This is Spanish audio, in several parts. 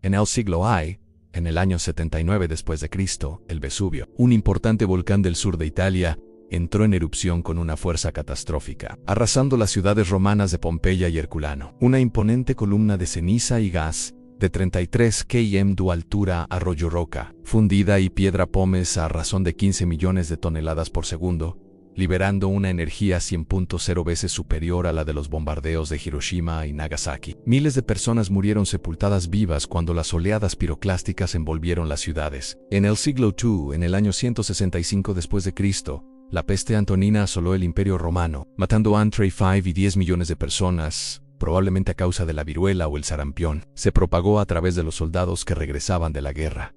En el siglo I, en el año 79 después de Cristo, el Vesubio, un importante volcán del sur de Italia, entró en erupción con una fuerza catastrófica, arrasando las ciudades romanas de Pompeya y Herculano. Una imponente columna de ceniza y gas, de 33 km de altura, arrolló roca, fundida y piedra pómez a razón de 15 millones de toneladas por segundo, liberando una energía 100.0 veces superior a la de los bombardeos de Hiroshima y Nagasaki. Miles de personas murieron sepultadas vivas cuando las oleadas piroclásticas envolvieron las ciudades. En el siglo II, en el año 165 después de Cristo, la peste antonina asoló el Imperio Romano, matando entre 5 y 10 millones de personas, probablemente a causa de la viruela o el sarampión. Se propagó a través de los soldados que regresaban de la guerra,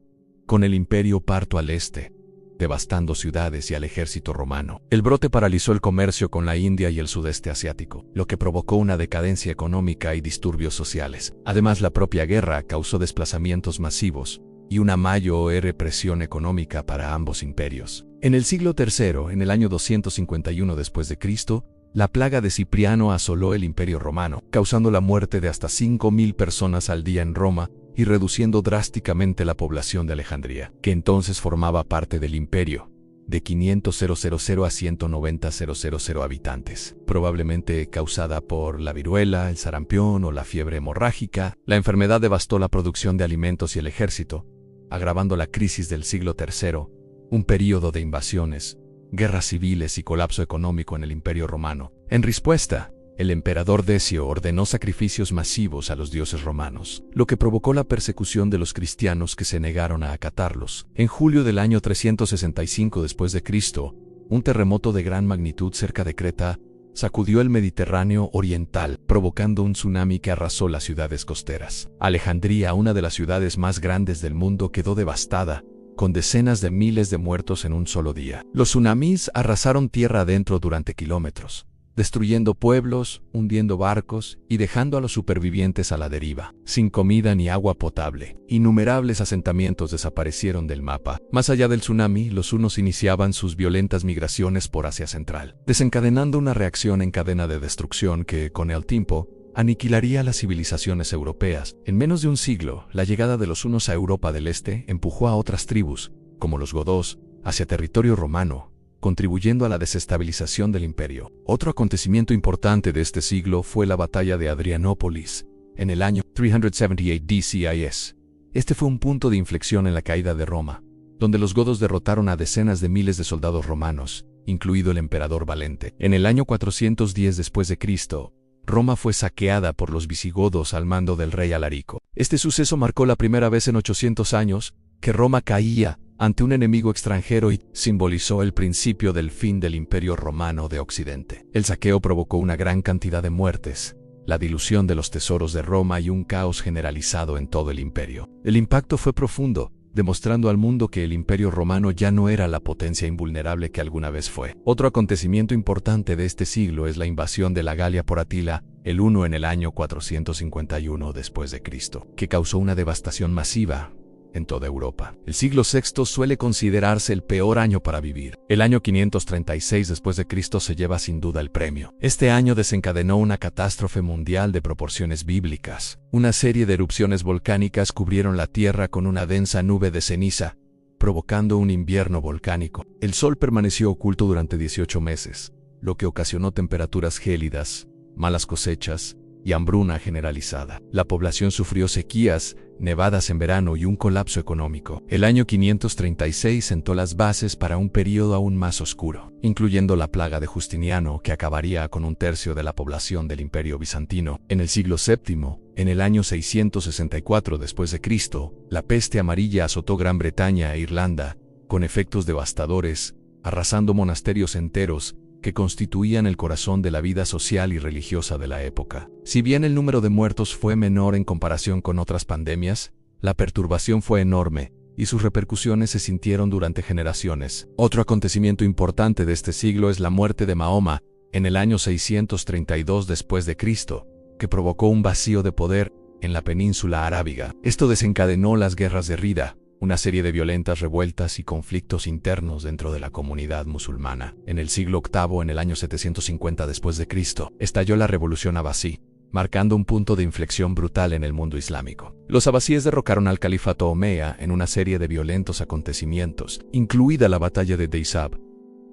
con el Imperio Parto al este, devastando ciudades y al ejército romano. El brote paralizó el comercio con la India y el sudeste asiático, lo que provocó una decadencia económica y disturbios sociales. Además, la propia guerra causó desplazamientos masivos y una mayor represión económica para ambos imperios. En el siglo III, en el año 251 después de Cristo, la plaga de Cipriano asoló el Imperio Romano, causando la muerte de hasta 5.000 personas al día en Roma y reduciendo drásticamente la población de Alejandría, que entonces formaba parte del imperio, de 500.000 a 190.000 habitantes, probablemente causada por la viruela, el sarampión o la fiebre hemorrágica. La enfermedad devastó la producción de alimentos y el ejército, agravando la crisis del siglo III, un período de invasiones, guerras civiles y colapso económico en el Imperio Romano. En respuesta, el emperador Decio ordenó sacrificios masivos a los dioses romanos, lo que provocó la persecución de los cristianos que se negaron a acatarlos. En julio del año 365 después de Cristo, un terremoto de gran magnitud cerca de Creta sacudió el Mediterráneo oriental, provocando un tsunami que arrasó las ciudades costeras. Alejandría, una de las ciudades más grandes del mundo, quedó devastada, con decenas de miles de muertos en un solo día. Los tsunamis arrasaron tierra adentro durante kilómetros, destruyendo pueblos, hundiendo barcos y dejando a los supervivientes a la deriva, sin comida ni agua potable. Innumerables asentamientos desaparecieron del mapa. Más allá del tsunami, los hunos iniciaban sus violentas migraciones por Asia Central, desencadenando una reacción en cadena de destrucción que, con el tiempo, aniquilaría las civilizaciones europeas. En menos de un siglo, la llegada de los hunos a Europa del Este empujó a otras tribus, como los godos, hacia territorio romano, contribuyendo a la desestabilización del imperio. Otro acontecimiento importante de este siglo fue la batalla de Adrianópolis, en el año 378 DCIS. Este fue un punto de inflexión en la caída de Roma, donde los godos derrotaron a decenas de miles de soldados romanos, incluido el emperador Valente. En el año 410 después de Cristo, Roma fue saqueada por los visigodos al mando del rey Alarico. Este suceso marcó la primera vez en 800 años que Roma caía ante un enemigo extranjero y simbolizó el principio del fin del Imperio Romano de Occidente. El saqueo provocó una gran cantidad de muertes, la dilución de los tesoros de Roma y un caos generalizado en todo el imperio. El impacto fue profundo, demostrando al mundo que el Imperio Romano ya no era la potencia invulnerable que alguna vez fue. Otro acontecimiento importante de este siglo es la invasión de la Galia por Atila, el Huno, en el año 451 después de Cristo, que causó una devastación masiva en toda Europa. El siglo VI suele considerarse el peor año para vivir. El año 536 después de Cristo se lleva sin duda el premio. Este año desencadenó una catástrofe mundial de proporciones bíblicas. Una serie de erupciones volcánicas cubrieron la Tierra con una densa nube de ceniza, provocando un invierno volcánico. El sol permaneció oculto durante 18 meses, lo que ocasionó temperaturas gélidas, malas cosechas y hambruna generalizada. La población sufrió sequías, nevadas en verano y un colapso económico. El año 536 sentó las bases para un período aún más oscuro, incluyendo la plaga de Justiniano, que acabaría con un tercio de la población del Imperio Bizantino. En el siglo VII, en el año 664 después de Cristo, la peste amarilla azotó Gran Bretaña e Irlanda, con efectos devastadores, arrasando monasterios enteros que constituían el corazón de la vida social y religiosa de la época. Si bien el número de muertos fue menor en comparación con otras pandemias, la perturbación fue enorme y sus repercusiones se sintieron durante generaciones. Otro acontecimiento importante de este siglo es la muerte de Mahoma, en el año 632 después de Cristo, que provocó un vacío de poder en la península arábiga. Esto desencadenó las guerras de Rida, una serie de violentas revueltas y conflictos internos dentro de la comunidad musulmana. En el siglo VIII, en el año 750 después de Cristo, estalló la revolución abasí, marcando un punto de inflexión brutal en el mundo islámico. Los abasíes derrocaron al califato omeya en una serie de violentos acontecimientos, incluida la batalla de Deisab.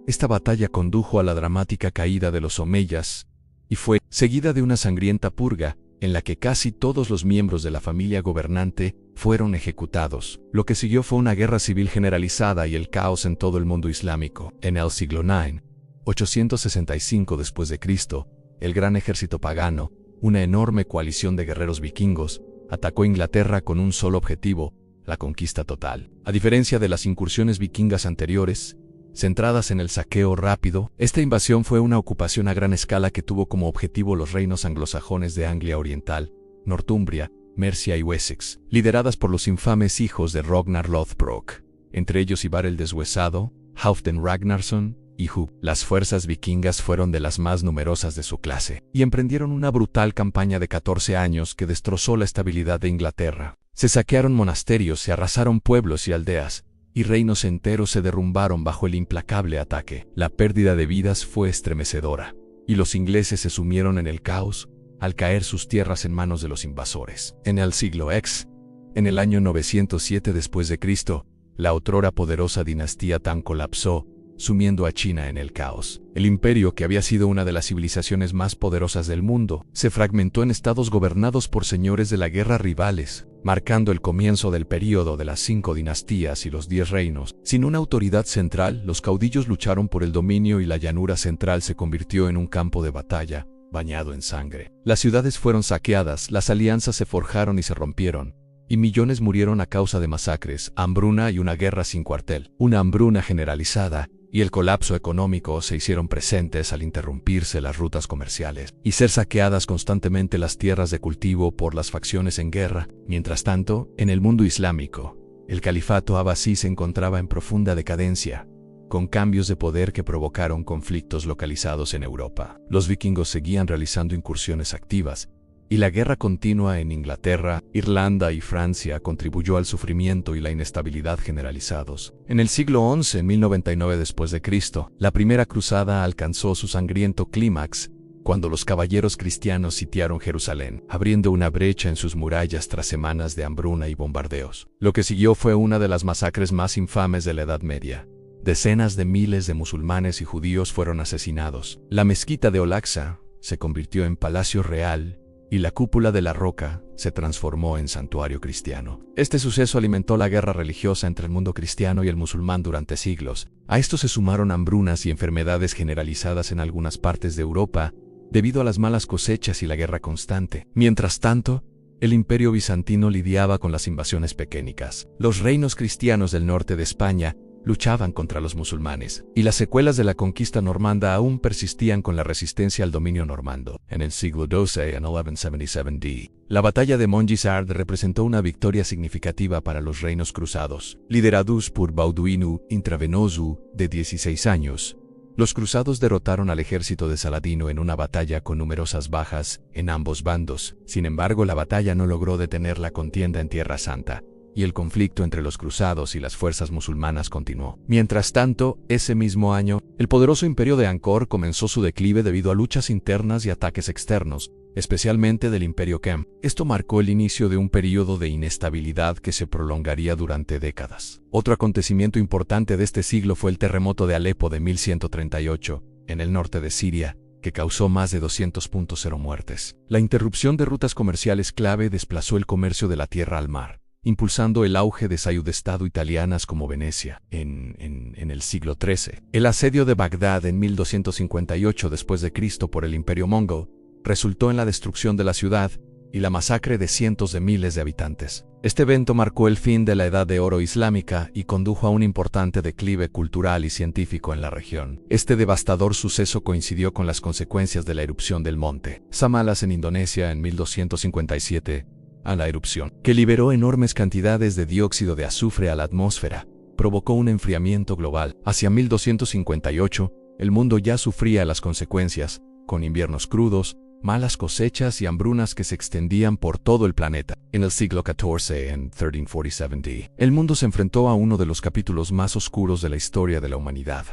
Esta batalla condujo a la dramática caída de los omeyas y fue seguida de una sangrienta purga en la que casi todos los miembros de la familia gobernante fueron ejecutados. Lo que siguió fue una guerra civil generalizada y el caos en todo el mundo islámico. En el siglo IX, 865 después de Cristo, el gran ejército pagano, una enorme coalición de guerreros vikingos, atacó Inglaterra con un solo objetivo: la conquista total. A diferencia de las incursiones vikingas anteriores, centradas en el saqueo rápido, esta invasión fue una ocupación a gran escala que tuvo como objetivo los reinos anglosajones de Anglia Oriental, Northumbria, Mercia y Wessex, lideradas por los infames hijos de Ragnar Lothbrok, entre ellos Ivar el Deshuesado, Halfdan Ragnarsson y Hugh. Las fuerzas vikingas fueron de las más numerosas de su clase, y emprendieron una brutal campaña de 14 años que destrozó la estabilidad de Inglaterra. Se saquearon monasterios, se arrasaron pueblos y aldeas, y reinos enteros se derrumbaron bajo el implacable ataque. La pérdida de vidas fue estremecedora, y los ingleses se sumieron en el caos al caer sus tierras en manos de los invasores. En el siglo X, en el año 907 después de Cristo, la otrora poderosa dinastía Tang colapsó, sumiendo a China en el caos. El imperio, que había sido una de las civilizaciones más poderosas del mundo, se fragmentó en estados gobernados por señores de la guerra rivales, marcando el comienzo del período de las 5 dinastías y los 10 reinos. Sin una autoridad central, los caudillos lucharon por el dominio y la llanura central se convirtió en un campo de batalla, bañado en sangre. Las ciudades fueron saqueadas, las alianzas se forjaron y se rompieron, y millones murieron a causa de masacres, hambruna y una guerra sin cuartel. Una hambruna generalizada y el colapso económico se hicieron presentes al interrumpirse las rutas comerciales y ser saqueadas constantemente las tierras de cultivo por las facciones en guerra. Mientras tanto, en el mundo islámico, el califato abasí se encontraba en profunda decadencia, con cambios de poder que provocaron conflictos localizados en Europa. Los vikingos seguían realizando incursiones activas, y la guerra continua en Inglaterra, Irlanda y Francia contribuyó al sufrimiento y la inestabilidad generalizados. En el siglo XI, en 1099 después de Cristo, la primera cruzada alcanzó su sangriento clímax cuando los caballeros cristianos sitiaron Jerusalén, abriendo una brecha en sus murallas tras semanas de hambruna y bombardeos. Lo que siguió fue una de las masacres más infames de la Edad Media. Decenas de miles de musulmanes y judíos fueron asesinados. La mezquita de Al-Aqsa se convirtió en palacio real, y la cúpula de la roca se transformó en santuario cristiano. Este suceso alimentó la guerra religiosa entre el mundo cristiano y el musulmán durante siglos. A esto se sumaron hambrunas y enfermedades generalizadas en algunas partes de Europa, debido a las malas cosechas y la guerra constante. Mientras tanto, el imperio bizantino lidiaba con las invasiones pequeñas. Los reinos cristianos del norte de España luchaban contra los musulmanes, y las secuelas de la conquista normanda aún persistían con la resistencia al dominio normando. En el siglo XII, en 1177 d., la batalla de Montgisard representó una victoria significativa para los reinos cruzados. Liderados por Bauduino Intravenoso, de 16 años, los cruzados derrotaron al ejército de Saladino en una batalla con numerosas bajas en ambos bandos. Sin embargo, la batalla no logró detener la contienda en Tierra Santa, y el conflicto entre los cruzados y las fuerzas musulmanas continuó. Mientras tanto, ese mismo año, el poderoso imperio de Angkor comenzó su declive debido a luchas internas y ataques externos, especialmente del imperio Kem. Esto marcó el inicio de un período de inestabilidad que se prolongaría durante décadas. Otro acontecimiento importante de este siglo fue el terremoto de Alepo de 1138, en el norte de Siria, que causó más de 200.0 muertes. La interrupción de rutas comerciales clave desplazó el comercio de la tierra al mar, impulsando el auge de ciudades-estado italianas como Venecia. En el siglo XIII, el asedio de Bagdad en 1258 después de Cristo por el Imperio Mongol resultó en la destrucción de la ciudad y la masacre de cientos de miles de habitantes. Este evento marcó el fin de la Edad de Oro islámica y condujo a un importante declive cultural y científico en la región. Este devastador suceso coincidió con las consecuencias de la erupción del monte Samalas en Indonesia en 1257, a la erupción, que liberó enormes cantidades de dióxido de azufre a la atmósfera, provocó un enfriamiento global. Hacia 1258, el mundo ya sufría las consecuencias, con inviernos crudos, malas cosechas y hambrunas que se extendían por todo el planeta. En el siglo XIV, en 1347 d., el mundo se enfrentó a uno de los capítulos más oscuros de la historia de la humanidad: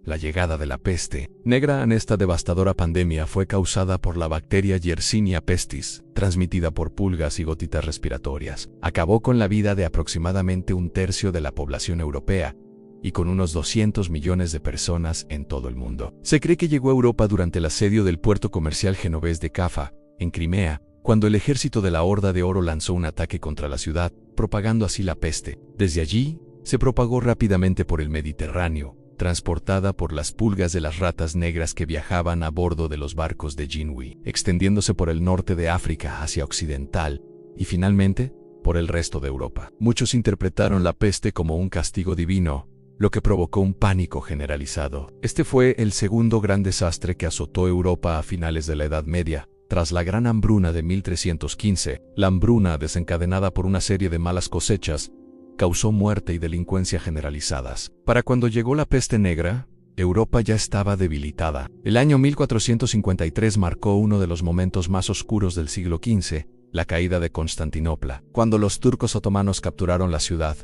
la llegada de la peste negra. En esta devastadora pandemia fue causada por la bacteria Yersinia pestis, transmitida por pulgas y gotitas respiratorias. Acabó con la vida de aproximadamente un tercio de la población europea y con unos 200 millones de personas en todo el mundo. Se cree que llegó a Europa durante el asedio del puerto comercial genovés de Cafa, en Crimea, cuando el ejército de la Horda de Oro lanzó un ataque contra la ciudad, propagando así la peste. Desde allí, se propagó rápidamente por el Mediterráneo, transportada por las pulgas de las ratas negras que viajaban a bordo de los barcos de Jinhui, extendiéndose por el norte de África hacia occidental y finalmente por el resto de Europa. Muchos interpretaron la peste como un castigo divino, lo que provocó un pánico generalizado. Este fue el segundo gran desastre que azotó Europa a finales de la Edad Media. Tras la Gran Hambruna de 1315, la hambruna, desencadenada por una serie de malas cosechas, causó muerte y delincuencia generalizadas. Para cuando llegó la peste negra, Europa ya estaba debilitada. El año 1453 marcó uno de los momentos más oscuros del siglo XV, la caída de Constantinopla. Cuando los turcos otomanos capturaron la ciudad,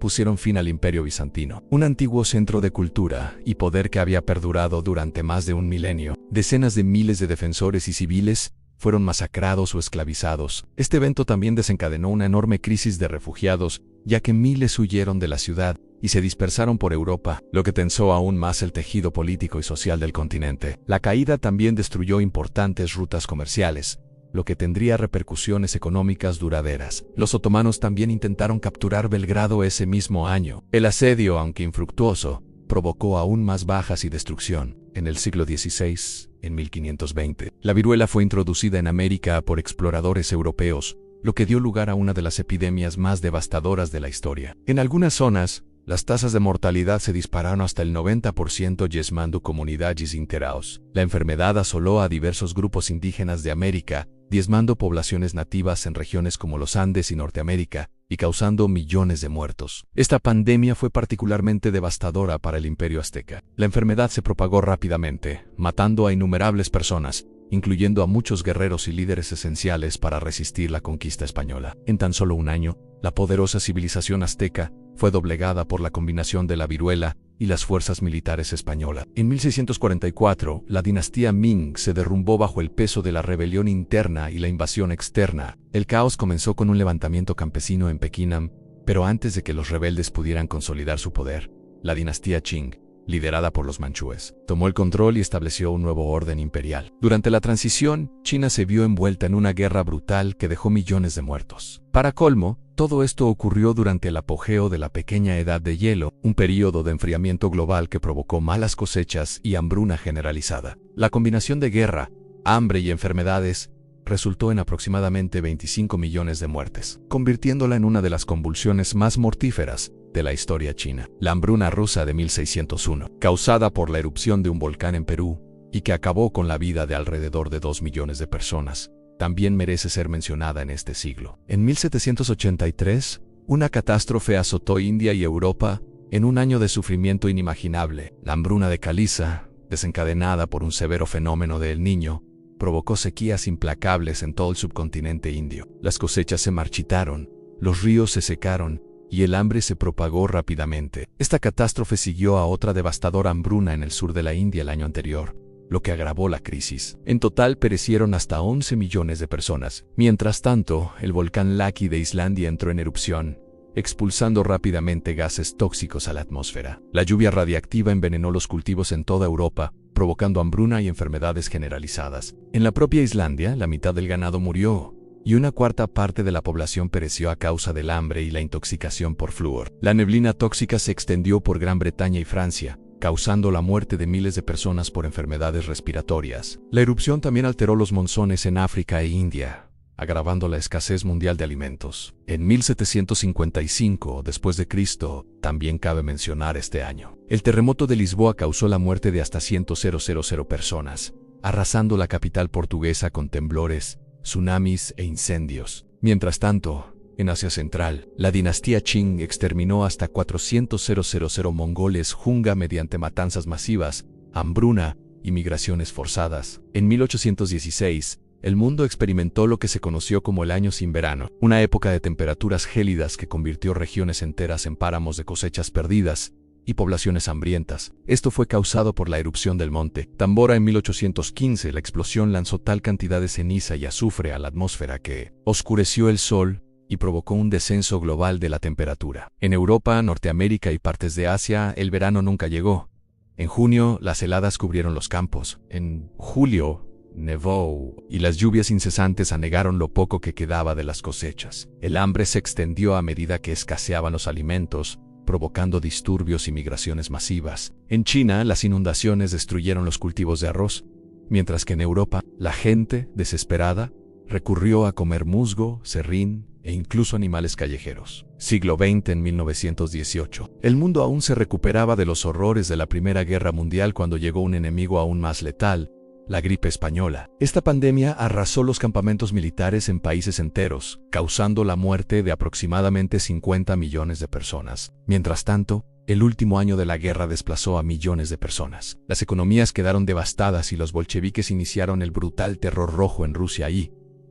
pusieron fin al Imperio Bizantino, un antiguo centro de cultura y poder que había perdurado durante más de un milenio. Decenas de miles de defensores y civiles fueron masacrados o esclavizados. Este evento también desencadenó una enorme crisis de refugiados, ya que miles huyeron de la ciudad y se dispersaron por Europa, lo que tensó aún más el tejido político y social del continente. La caída también destruyó importantes rutas comerciales, lo que tendría repercusiones económicas duraderas. Los otomanos también intentaron capturar Belgrado ese mismo año. El asedio, aunque infructuoso, provocó aún más bajas y destrucción. En el siglo XVI, en 1520, la viruela fue introducida en América por exploradores europeos, lo que dio lugar a una de las epidemias más devastadoras de la historia. En algunas zonas, las tasas de mortalidad se dispararon hasta el 90%, diezmando comunidades enteras. La enfermedad asoló a diversos grupos indígenas de América, diezmando poblaciones nativas en regiones como los Andes y Norteamérica, y causando millones de muertos. Esta pandemia fue particularmente devastadora para el Imperio Azteca. La enfermedad se propagó rápidamente, matando a innumerables personas, incluyendo a muchos guerreros y líderes esenciales para resistir la conquista española. En tan solo un año, la poderosa civilización azteca fue doblegada por la combinación de la viruela y las fuerzas militares españolas. En 1644, la dinastía Ming se derrumbó bajo el peso de la rebelión interna y la invasión externa. El caos comenzó con un levantamiento campesino en Pekín, pero antes de que los rebeldes pudieran consolidar su poder, la dinastía Qing, liderada por los manchúes, tomó el control y estableció un nuevo orden imperial. Durante la transición, China se vio envuelta en una guerra brutal que dejó millones de muertos. Para colmo, todo esto ocurrió durante el apogeo de la pequeña edad de hielo, un período de enfriamiento global que provocó malas cosechas y hambruna generalizada. La combinación de guerra, hambre y enfermedades resultó en aproximadamente 25 millones de muertes, convirtiéndola en una de las convulsiones más mortíferas de la historia china. La hambruna rusa de 1601, causada por la erupción de un volcán en Perú y que acabó con la vida de alrededor de 2 millones de personas, también merece ser mencionada en este siglo. En 1783, una catástrofe azotó India y Europa en un año de sufrimiento inimaginable. La hambruna de Caliza, desencadenada por un severo fenómeno de El Niño, provocó sequías implacables en todo el subcontinente indio. Las cosechas se marchitaron, los ríos se secaron y el hambre se propagó rápidamente. Esta catástrofe siguió a otra devastadora hambruna en el sur de la India el año anterior, lo que agravó la crisis. En total perecieron hasta 11 millones de personas. Mientras tanto, el volcán Laki de Islandia entró en erupción, expulsando rápidamente gases tóxicos a la atmósfera. La lluvia radiactiva envenenó los cultivos en toda Europa, provocando hambruna y enfermedades generalizadas. En la propia Islandia, la mitad del ganado murió, y una cuarta parte de la población pereció a causa del hambre y la intoxicación por flúor. La neblina tóxica se extendió por Gran Bretaña y Francia, causando la muerte de miles de personas por enfermedades respiratorias. La erupción también alteró los monzones en África e India, agravando la escasez mundial de alimentos. En 1755 después de Cristo, también cabe mencionar este año, el terremoto de Lisboa causó la muerte de hasta 100.000 personas, arrasando la capital portuguesa con temblores, tsunamis e incendios. Mientras tanto, en Asia Central, la dinastía Qing exterminó hasta 400.000 mongoles Junga mediante matanzas masivas, hambruna y migraciones forzadas. En 1816, el mundo experimentó lo que se conoció como el Año sin verano, una época de temperaturas gélidas que convirtió regiones enteras en páramos de cosechas perdidas y poblaciones hambrientas. Esto fue causado por la erupción del monte Tambora en 1815. La explosión lanzó tal cantidad de ceniza y azufre a la atmósfera que oscureció el sol y provocó un descenso global de la temperatura. En Europa, Norteamérica y partes de Asia, el verano nunca llegó. En junio, las heladas cubrieron los campos. En julio, nevó, y las lluvias incesantes anegaron lo poco que quedaba de las cosechas. El hambre se extendió a medida que escaseaban los alimentos, provocando disturbios y migraciones masivas. En China, las inundaciones destruyeron los cultivos de arroz, mientras que en Europa, la gente, desesperada, recurrió a comer musgo, serrín e incluso animales callejeros. Siglo XX en 1918. El mundo aún se recuperaba de los horrores de la Primera Guerra Mundial cuando llegó un enemigo aún más letal, la gripe española. Esta pandemia arrasó los campamentos militares en países enteros, causando la muerte de aproximadamente 50 millones de personas. Mientras tanto, el último año de la guerra desplazó a millones de personas. Las economías quedaron devastadas y los bolcheviques iniciaron el brutal terror rojo en Rusia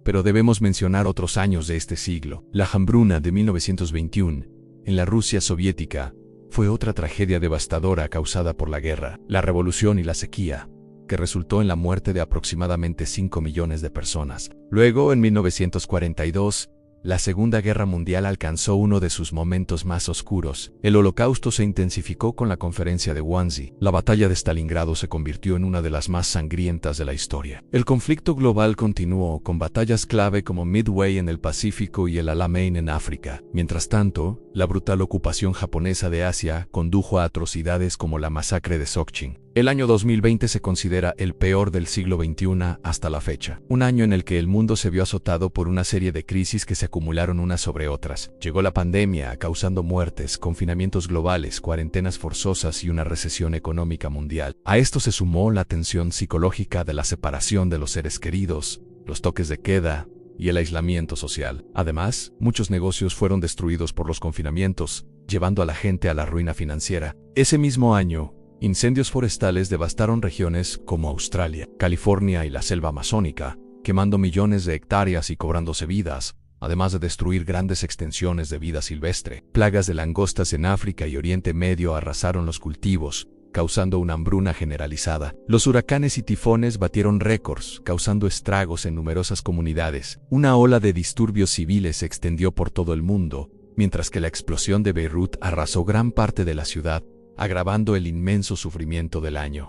pero debemos mencionar otros años de este siglo. La hambruna de 1921, en la Rusia soviética, fue otra tragedia devastadora causada por la guerra, la revolución y la sequía, que resultó en la muerte de aproximadamente 5 millones de personas. Luego, en 1942, la Segunda Guerra Mundial alcanzó uno de sus momentos más oscuros. El Holocausto se intensificó con la Conferencia de Wannsee. La batalla de Stalingrado se convirtió en una de las más sangrientas de la historia. El conflicto global continuó con batallas clave como Midway en el Pacífico y el Alamein en África. Mientras tanto, la brutal ocupación japonesa de Asia condujo a atrocidades como la masacre de Sokchin. El año 2020 se considera el peor del siglo XXI hasta la fecha. Un año en el que el mundo se vio azotado por una serie de crisis que se acumularon unas sobre otras. Llegó la pandemia, causando muertes, confinamientos globales, cuarentenas forzosas y una recesión económica mundial. A esto se sumó la tensión psicológica de la separación de los seres queridos, los toques de queda y el aislamiento social. Además, muchos negocios fueron destruidos por los confinamientos, llevando a la gente a la ruina financiera. Ese mismo año, incendios forestales devastaron regiones como Australia, California y la selva amazónica, quemando millones de hectáreas y cobrándose vidas, además de destruir grandes extensiones de vida silvestre. Plagas de langostas en África y Oriente Medio arrasaron los cultivos, causando una hambruna generalizada. Los huracanes y tifones batieron récords, causando estragos en numerosas comunidades. Una ola de disturbios civiles se extendió por todo el mundo, mientras que la explosión de Beirut arrasó gran parte de la ciudad, agravando el inmenso sufrimiento del año.